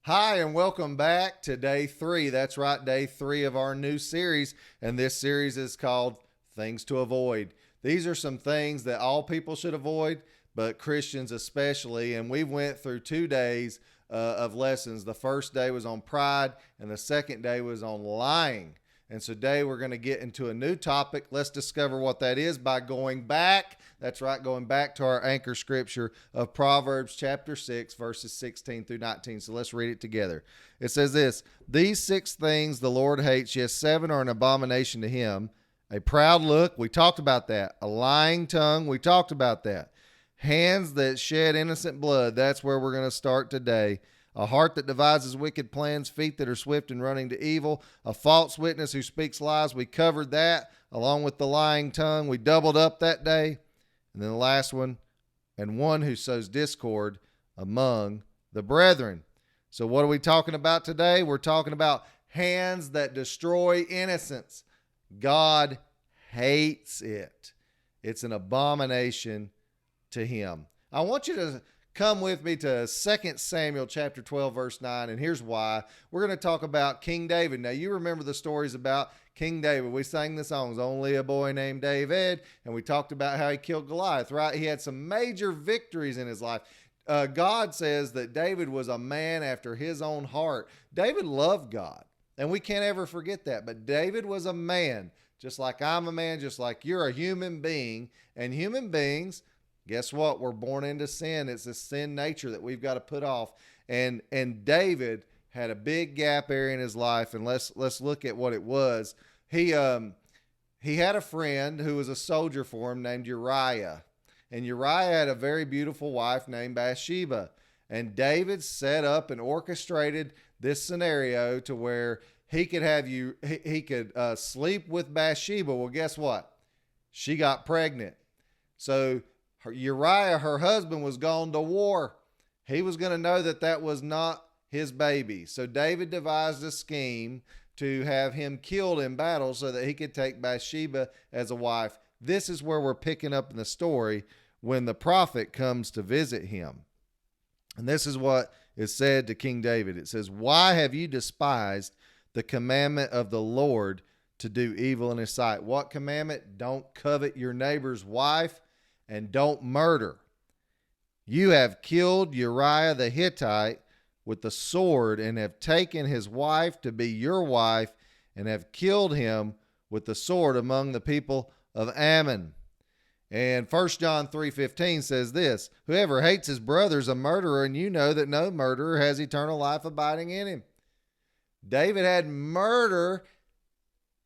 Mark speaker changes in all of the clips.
Speaker 1: Hi, and welcome back to day 3. That's right, day 3 of our new series. And this series is called Things to Avoid. These are some things that all people should avoid, but Christians especially. And we went through 2 days of lessons. The first day was on pride, and the second day was on lying. And so today we're going to get into a new topic. Let's discover what that is by going back. That's right, going back to our anchor scripture of Proverbs chapter 6, verses 16 through 19. So let's read it together. It says this: "These 6 things the Lord hates, yes, 7 are an abomination to him. A proud look," we talked about that. "A lying tongue," we talked about that. "Hands that shed innocent blood," that's where we're going to start today. "A heart that devises wicked plans, feet that are swift in running to evil, a false witness who speaks lies." We covered that along with the lying tongue. We doubled up that day. And then the last one, "and one who sows discord among the brethren." So what are we talking about today? We're talking about hands that destroy innocence. God hates it. It's an abomination to him. I want you to come with me to 2 Samuel chapter 12, verse 9, and here's why. We're going to talk about King David. Now, you remember the stories about King David. We sang the songs, "Only a Boy Named David," and we talked about how he killed Goliath, right? He had some major victories in his life. God says that David was a man after his own heart. David loved God, and we can't ever forget that, but David was a man, just like I'm a man, just like you're a human being, and human beings, guess what? We're born into sin. It's a sin nature that we've got to put off. And David had a big gap area in his life, and let's look at what it was. He had a friend who was a soldier for him named Uriah. And Uriah had a very beautiful wife named Bathsheba. And David set up and orchestrated this scenario to where he could sleep with Bathsheba. Well, guess what? She got pregnant. So Uriah, her husband, was gone to war. He was going to know that that was not his baby. So David devised a scheme to have him killed in battle so that he could take Bathsheba as a wife. This is where we're picking up in the story when the prophet comes to visit him. And this is what is said to King David. It says, "Why have you despised the commandment of the Lord to do evil in his sight?" What commandment? Don't covet your neighbor's wife and don't murder. "You have killed Uriah the Hittite with the sword and have taken his wife to be your wife and have killed him with the sword among the people of Ammon." And 1 John 3:15 says this: "Whoever hates his brother is a murderer, and you know that no murderer has eternal life abiding in him." David had murder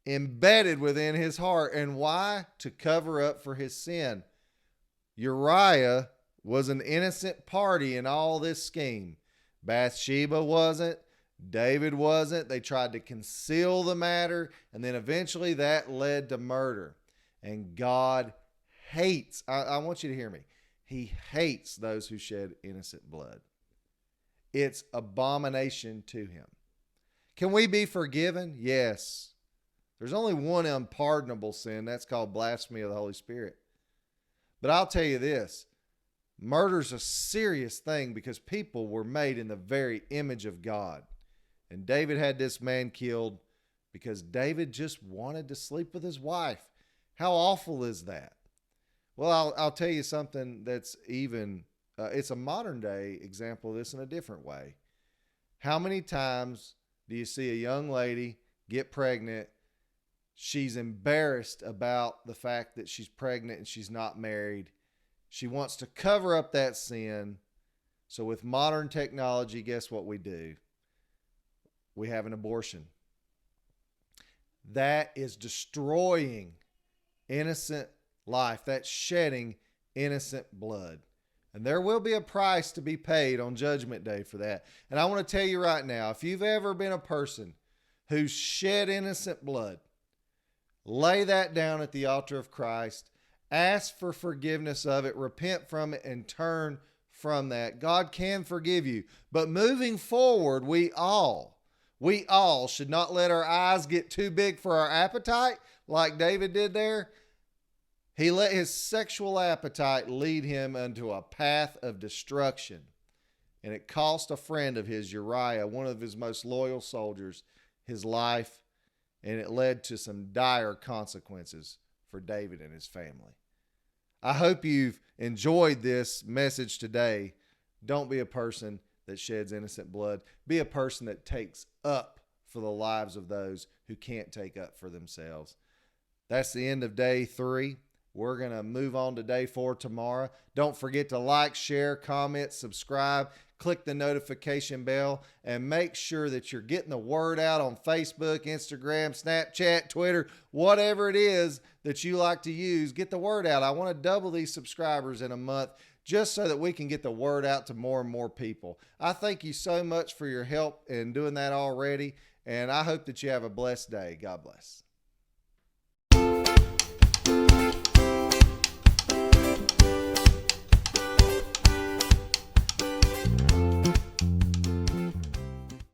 Speaker 1: embedded within his heart. And why? To cover up for his sin. Uriah was an innocent party in all this scheme. Bathsheba wasn't. David wasn't. They tried to conceal the matter, and then eventually that led to murder. And God hates, I want you to hear me, he hates those who shed innocent blood. It's abomination to him. Can we be forgiven? Yes. There's only one unpardonable sin. That's called blasphemy of the Holy Spirit. But I'll tell you this, murder's a serious thing because people were made in the very image of God. And David had this man killed because David just wanted to sleep with his wife. How awful is that? Well, I'll tell you something that's even, it's a modern day example of this in a different way. How many times do you see a young lady get pregnant? She's embarrassed about the fact that she's pregnant and she's not married. She wants to cover up that sin. So with modern technology, guess what we do? We have an abortion. That is destroying innocent life. That's shedding innocent blood. And there will be a price to be paid on Judgment Day for that. And I want to tell you right now, if you've ever been a person who's shed innocent blood, lay that down at the altar of Christ. Ask for forgiveness of it. Repent from it and turn from that. God can forgive you. But moving forward, we all should not let our eyes get too big for our appetite like David did there. He let his sexual appetite lead him into a path of destruction. And it cost a friend of his, Uriah, one of his most loyal soldiers, his life. And it led to some dire consequences for David and his family. I hope you've enjoyed this message today. Don't be a person that sheds innocent blood. Be a person that takes up for the lives of those who can't take up for themselves. That's the end of day 3. We're going to move on to day 4 tomorrow. Don't forget to like, share, comment, subscribe, click the notification bell, and make sure that you're getting the word out on Facebook, Instagram, Snapchat, Twitter, whatever it is that you like to use. Get the word out. I want to double these subscribers in a month just so that we can get the word out to more and more people. I thank you so much for your help in doing that already, and I hope that you have a blessed day. God bless.